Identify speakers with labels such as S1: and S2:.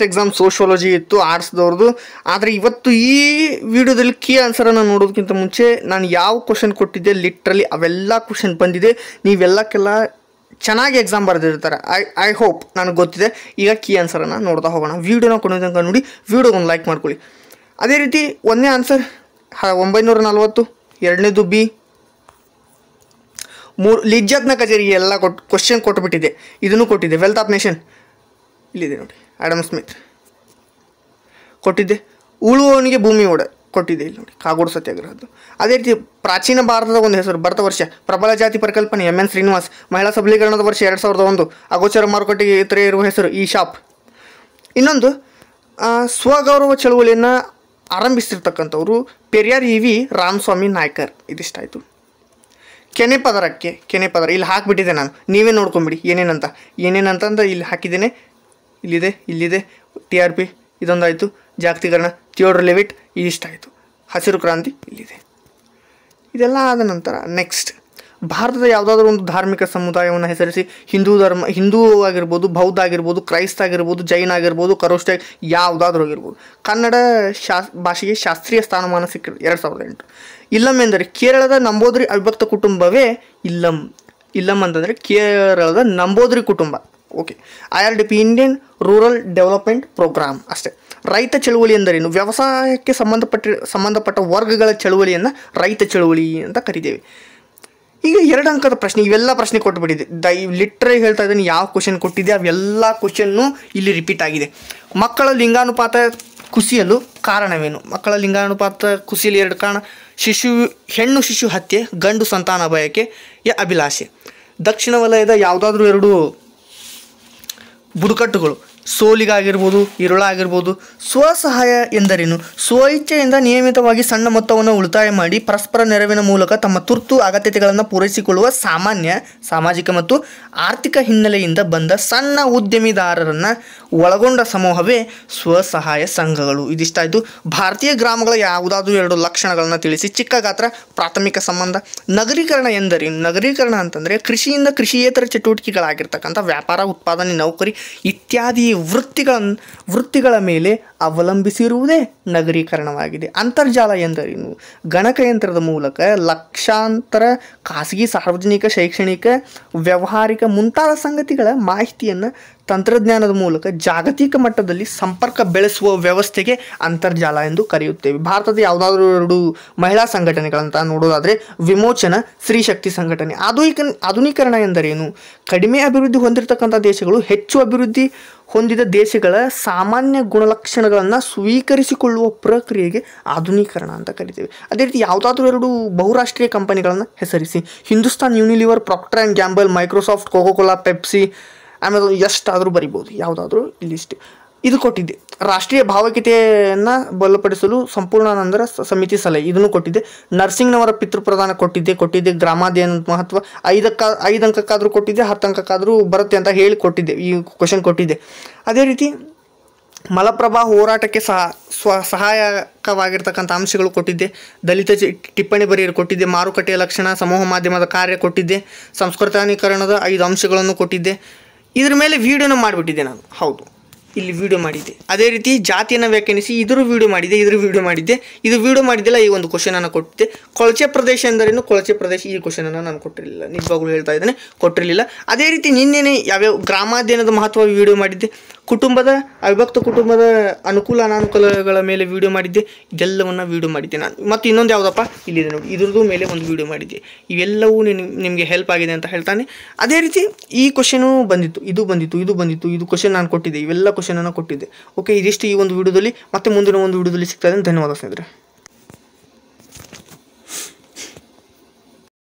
S1: Exam sociology ಇತ್ತು ಆರ್ಟ್ಸ್ದವ್ರದ್ದು. ಆದರೆ ಇವತ್ತು ಈ ವಿಡಿಯೋದಲ್ಲಿ ಕೀ ಆನ್ಸರನ್ನು ನೋಡೋದಕ್ಕಿಂತ ಮುಂಚೆ ನಾನು ಯಾವ ಕ್ವಶನ್ ಕೊಟ್ಟಿದ್ದೆ ಲಿಟ್ರಲಿ ಅವೆಲ್ಲ ಕ್ವಶನ್ ಬಂದಿದೆ. ನೀವೆಲ್ಲಕ್ಕೆಲ್ಲ ಚೆನ್ನಾಗಿ ಎಕ್ಸಾಮ್ ಬರೆದಿರ್ತಾರೆ. ಐ ಹೋಪ್ ನನಗೆ ಗೊತ್ತಿದೆ. ಈಗ ಕೀ ಆನ್ಸರನ್ನು ನೋಡ್ತಾ ಹೋಗೋಣ. ವೀಡಿಯೋನ ಕೊನೆತನಕ ನೋಡಿ, ವಿಡಿಯೋಗೊಂದು ಲೈಕ್ ಮಾಡ್ಕೊಳ್ಳಿ. ಅದೇ ರೀತಿ ಒಂದನೇ ಆನ್ಸರ್ 940, ಎರಡನೇದು ಬಿ, ಲಿಜ್ಜತ್ನ ಕಚೇರಿಗೆ ಎಲ್ಲ ಕ್ವಶನ್ ಕೊಟ್ಟುಬಿಟ್ಟಿದೆ. ಇದನ್ನು ಕೊಟ್ಟಿದ್ದೆ. ವೆಲ್ತ್ ಆಫ್ ನೇಷನ್ ಇಲ್ಲಿದೆ ನೋಡಿ, ಆಡಮ್ ಸ್ಮಿತ್ ಕೊಟ್ಟಿದ್ದೆ. ಉಳುವವನಿಗೆ ಭೂಮಿ ಒಡೆ ಕೊಟ್ಟಿದ್ದೆ ಇಲ್ಲಿ ನೋಡಿ, ಕಾಗೋಡು ಸತ್ಯಾಗ್ರಹದ್ದು. ಅದೇ ರೀತಿ ಪ್ರಾಚೀನ ಭಾರತದ ಒಂದು ಹೆಸರು, ಭಾರತ ವರ್ಷ, ಪ್ರಬಲ ಜಾತಿ ಪರಿಕಲ್ಪನೆ, MN ಶ್ರೀನಿವಾಸ್. ಮಹಿಳಾ ಸಬಲೀಕರಣದ ವರ್ಷ 2001. ಅಗೋಚರ ಮಾರುಕಟ್ಟೆಗೆ ಇತರೆ ಇರುವ ಹೆಸರು ಈ ಶಾಪ್. ಇನ್ನೊಂದು ಸ್ವಗೌರವ ಚಳುವಳಿಯನ್ನು ಆರಂಭಿಸಿರ್ತಕ್ಕಂಥವ್ರು ಪೆರಿಯಾರ್ EV ರಾಮಸ್ವಾಮಿ ನಾಯ್ಕರ್. ಇದಿಷ್ಟಾಯಿತು. ಕೆನೆಪದರಕ್ಕೆ ಕೆನೆಪದರ ಇಲ್ಲಿ ಹಾಕಿಬಿಟ್ಟಿದ್ದೆ ನಾನು, ನೀವೇ ನೋಡ್ಕೊಂಬಿಡಿ ಏನೇನಂತ ಇಲ್ಲಿ ಹಾಕಿದ್ದೇನೆ. ಇಲ್ಲಿದೆ TRP ಇದೊಂದಾಯಿತು. ಜಾಗತೀಕರಣ Theodore Leavitt ಇದಿಷ್ಟಾಯಿತು. ಹಸಿರು ಕ್ರಾಂತಿ ಇಲ್ಲಿದೆ. ಇದೆಲ್ಲ ಆದ ನಂತರ ನೆಕ್ಸ್ಟ್ ಭಾರತದ ಯಾವುದಾದ್ರೂ ಒಂದು ಧಾರ್ಮಿಕ ಸಮುದಾಯವನ್ನು ಹೆಸರಿಸಿ. ಹಿಂದೂ ಆಗಿರ್ಬೋದು, ಬೌದ್ಧ ಆಗಿರ್ಬೋದು, ಕ್ರೈಸ್ತ ಆಗಿರ್ಬೋದು, ಜೈನ ಆಗಿರ್ಬೋದು, ಕರೋಷ್ಟ ಯಾವುದಾದ್ರೂ ಆಗಿರ್ಬೋದು. ಕನ್ನಡ ಭಾಷೆಗೆ ಶಾಸ್ತ್ರೀಯ ಸ್ಥಾನಮಾನ ಸಿಕ್ಕಿದೆ 2008. ಇಲ್ಲಂ ಎಂದರೆ ಕೇರಳದ ನಂಬೋದ್ರಿ ಅವಿಭಕ್ತ ಕುಟುಂಬವೇ ಇಲ್ಲಂ. ಇಲ್ಲಂ ಅಂತಂದರೆ ಕೇರಳದ ನಂಬೋದ್ರಿ ಕುಟುಂಬ. Okay. IRDP Indian rural development programme ಅಷ್ಟೇ. ರೈತ ಚಳುವಳಿ ಎಂದರೇನು? ವ್ಯವಸಾಯಕ್ಕೆ ಸಂಬಂಧಪಟ್ಟ ವರ್ಗಗಳ ಚಳುವಳಿಯನ್ನು ರೈತ ಚಳುವಳಿ ಅಂತ ಕರಿತೇವೆ. ಈಗ 2 ಅಂಕದ ಪ್ರಶ್ನೆ, ಇವೆಲ್ಲ ಪ್ರಶ್ನೆ ಕೊಟ್ಟುಬಿಟ್ಟಿದೆ. ಲಿಟ್ರಲಿ ಹೇಳ್ತಾ ಇದ್ದೀನಿ, ಯಾವ ಕ್ವಶನ್ ಕೊಟ್ಟಿದೆ ಅವೆಲ್ಲ ಕ್ವಶನ್ನು ಇಲ್ಲಿ ರಿಪೀಟ್ ಆಗಿದೆ. ಮಕ್ಕಳ ಲಿಂಗಾನುಪಾತ ಕುಸಿಯಲು ಕಾರಣವೇನು? ಮಕ್ಕಳ ಲಿಂಗಾನುಪಾತ ಕುಸಿಯಲು 2 ಕಾರಣ: ಹೆಣ್ಣು ಶಿಶು ಹತ್ಯೆ, ಗಂಡು ಸಂತಾನ ಬಯಕೆಯ ಅಭಿಲಾಷೆ. ದಕ್ಷಿಣ ವಲಯದ ಯಾವುದಾದ್ರೂ 2 ಬುಡಕಟ್ಟುಗಳು, ಸೋಲಿಗಾಗಿರ್ಬೋದು, ಇರುಳ ಆಗಿರ್ಬೋದು. ಸ್ವಸಹಾಯ ಎಂದರೇನು? ಸ್ವಇಚ್ಛೆಯಿಂದ ನಿಯಮಿತವಾಗಿ ಸಣ್ಣ ಮೊತ್ತವನ್ನು ಉಳಿತಾಯ ಮಾಡಿ ಪರಸ್ಪರ ನೆರವಿನ ಮೂಲಕ ತಮ್ಮ ತುರ್ತು ಅಗತ್ಯತೆಗಳನ್ನು ಪೂರೈಸಿಕೊಳ್ಳುವ ಸಾಮಾಜಿಕ ಮತ್ತು ಆರ್ಥಿಕ ಹಿನ್ನೆಲೆಯಿಂದ ಬಂದ ಸಣ್ಣ ಉದ್ಯಮಿದಾರರನ್ನು ಒಳಗೊಂಡ ಸಮೂಹವೇ ಸ್ವಸಹಾಯ ಸಂಘಗಳು. ಇದಿಷ್ಟಾಯಿತು. ಭಾರತೀಯ ಗ್ರಾಮಗಳ ಯಾವುದಾದ್ರೂ 2 ಲಕ್ಷಣಗಳನ್ನು ತಿಳಿಸಿ. ಚಿಕ್ಕ ಗಾತ್ರ, ಪ್ರಾಥಮಿಕ ಸಂಬಂಧ. ನಗರೀಕರಣ ಎಂದರೇನು? ನಗರೀಕರಣ ಅಂತಂದರೆ ಕೃಷಿಯಿಂದ ಕೃಷಿಯೇತರ ಚಟುವಟಿಕೆಗಳಾಗಿರ್ತಕ್ಕಂಥ ವ್ಯಾಪಾರ, ಉತ್ಪಾದನೆ, ನೌಕರಿ ಇತ್ಯಾದಿ ವೃತ್ತಿಗಳ ಮೇಲೆ ಅವಲಂಬಿಸಿರುವುದೇ ನಗರೀಕರಣವಾಗಿದೆ. ಅಂತರ್ಜಾಲ ಎಂದರೇನು? ಗಣಕಯಂತ್ರದ ಮೂಲಕ ಲಕ್ಷಾಂತರ ಖಾಸಗಿ, ಸಾರ್ವಜನಿಕ, ಶೈಕ್ಷಣಿಕ, ವ್ಯಾವಹಾರಿಕ ಮುಂತಾದ ಸಂಗತಿಗಳ ಮಾಹಿತಿಯನ್ನು ತಂತ್ರಜ್ಞಾನದ ಮೂಲಕ ಜಾಗತಿಕ ಮಟ್ಟದಲ್ಲಿ ಸಂಪರ್ಕ ಬೆಳೆಸುವ ವ್ಯವಸ್ಥೆಗೆ ಅಂತರ್ಜಾಲ ಎಂದು ಕರೆಯುತ್ತೇವೆ. ಭಾರತದ ಯಾವುದಾದ್ರೂ 2 ಮಹಿಳಾ ಸಂಘಟನೆಗಳಂತ ನೋಡೋದಾದರೆ ವಿಮೋಚನ, ಸ್ತ್ರೀ ಶಕ್ತಿ ಸಂಘಟನೆ. ಆಧುನೀಕರಣ ಎಂದರೇನು? ಕಡಿಮೆ ಅಭಿವೃದ್ಧಿ ಹೊಂದಿರತಕ್ಕಂಥ ದೇಶಗಳು ಹೆಚ್ಚು ಅಭಿವೃದ್ಧಿ ಹೊಂದಿದ ದೇಶಗಳ ಸಾಮಾನ್ಯ ಗುಣಲಕ್ಷಣಗಳನ್ನು ಸ್ವೀಕರಿಸಿಕೊಳ್ಳುವ ಪ್ರಕ್ರಿಯೆಗೆ ಆಧುನೀಕರಣ ಅಂತ ಕರಿತೇವೆ. ಅದೇ ರೀತಿ ಯಾವುದಾದ್ರೂ 2 ಬಹುರಾಷ್ಟ್ರೀಯ ಕಂಪನಿಗಳನ್ನು ಹೆಸರಿಸಿ. Hindustan Unilever, proctor and gamble, Microsoft, Coca-Cola, Pepsi, Amazon, ಎಷ್ಟಾದರೂ ಬರಿಬೋದು. ಯಾವುದಾದ್ರೂ ಇಲ್ಲಿಷ್ಟು. ಇದು ಕೊಟ್ಟಿದ್ದೆ. ರಾಷ್ಟ್ರೀಯ ಭಾವೈಕ್ಯತೆಯನ್ನು ಬಲಪಡಿಸಲು ಸಂಪೂರ್ಣಾನಂದರ ಸಮಿತಿ ಸಲಹೆ. ಇದನ್ನು ಕೊಟ್ಟಿದ್ದೆ. ನರ್ಸಿಂಗ್ನವರ ಪಿತೃಪ್ರಧಾನ ಕೊಟ್ಟಿದ್ದೆ. ಗ್ರಾಮಾಧ್ಯಯನದ ಮಹತ್ವ 5 ಅಂಕಕ್ಕಾದರೂ ಕೊಟ್ಟಿದ್ದೆ, 10 ಅಂಕಕ್ಕಾದರೂ ಬರುತ್ತೆ ಅಂತ ಹೇಳಿ ಕೊಟ್ಟಿದ್ದೆ. ಈ ಕ್ವಶನ್ ಕೊಟ್ಟಿದ್ದೆ. ಅದೇ ರೀತಿ ಮಲಪ್ರಭಾ ಹೋರಾಟಕ್ಕೆ ಸಹಾಯಕವಾಗಿರ್ತಕ್ಕಂಥ ಅಂಶಗಳು ಕೊಟ್ಟಿದ್ದೆ. ದಲಿತ ಟಿಪ್ಪಣಿ ಬರೆಯಲು ಕೊಟ್ಟಿದ್ದೆ. ಮಾರುಕಟ್ಟೆಯ ಲಕ್ಷಣ, ಸಮೂಹ ಮಾಧ್ಯಮದ ಕಾರ್ಯ ಕೊಟ್ಟಿದ್ದೆ. ಸಂಸ್ಕೃತಾನೀಕರಣದ 5 ಅಂಶಗಳನ್ನು ಕೊಟ್ಟಿದ್ದೆ. ಇದ್ರ ಮೇಲೆ ವಿಡಿಯೋನ ಮಾಡಿಬಿಟ್ಟಿದ್ದೆ ನಾನು. ಹೌದು, ಇಲ್ಲಿ ವಿಡಿಯೋ ಮಾಡಿದ್ದೆ. ಅದೇ ರೀತಿ ಜಾತಿಯನ್ನು ವ್ಯಾಖ್ಯಾನಿಸಿ ಇದ್ರ ವಿಡಿಯೋ ಮಾಡಿದ್ದೆ. ಇದು ವಿಡಿಯೋ ಮಾಡಿದ್ದೆಲ್ಲ ಈ ಒಂದು ಕ್ವಶನನ್ನು ಕೊಟ್ಟಿದ್ದೆ. ಕೊಳಚೆ ಪ್ರದೇಶ ಎಂದರೇನು? ಕೊಳಚೆ ಪ್ರದೇಶ ಈ ಕ್ವಶನನ್ನು ನಾನು ಕೊಟ್ಟಿರಲಿಲ್ಲ, ನಿಜವಾಗ್ಲೂ ಹೇಳ್ತಾ ಇದ್ದೇನೆ, ಕೊಟ್ಟಿರಲಿಲ್ಲ. ಅದೇ ರೀತಿ ನಿನ್ನೆನೇ ಯಾವ್ಯಾವ ಗ್ರಾಮಾಧ್ಯಯನದ ಮಹತ್ವ ವಿಡಿಯೋ ಮಾಡಿದ್ದೆ. ಅವಿಭಕ್ತ ಕುಟುಂಬದ ಅನುಕೂಲ ಅನಾನುಕೂಲಗಳ ಮೇಲೆ ವಿಡಿಯೋ ಮಾಡಿದ್ದೆ. ಇದೆಲ್ಲವನ್ನು ವಿಡಿಯೋ ಮಾಡಿದ್ದೆ ನಾನು. ಮತ್ತು ಇನ್ನೊಂದು ಯಾವುದಪ್ಪ ಇಲ್ಲಿದೆ ನೋಡಿ, ಇದ್ರದ್ದು ಮೇಲೆ ಒಂದು ವಿಡಿಯೋ ಮಾಡಿದ್ದೆ. ಇವೆಲ್ಲವೂ ನಿಮಗೆ ಹೆಲ್ಪ್ ಆಗಿದೆ ಅಂತ ಹೇಳ್ತಾನೆ. ಅದೇ ರೀತಿ ಈ ಕ್ವಶನು ಬಂದಿತ್ತು, ಇದು ಕ್ವಶನ್ ನಾನು ಕೊಟ್ಟಿದ್ದೆ. ಇವೆಲ್ಲ ಕ್ವಶನನ್ನು ಕೊಟ್ಟಿದ್ದೆ. ಓಕೆ, ಇದಿಷ್ಟು ಈ ಒಂದು ವಿಡಿಯೋದಲ್ಲಿ. ಮತ್ತೆ ಮುಂದಿನ ಒಂದು ವಿಡಿಯೋದಲ್ಲಿ ಸಿಗ್ತಾ ಇದೆ. ಧನ್ಯವಾದ ಸ್ನೇಹಿತರೆ.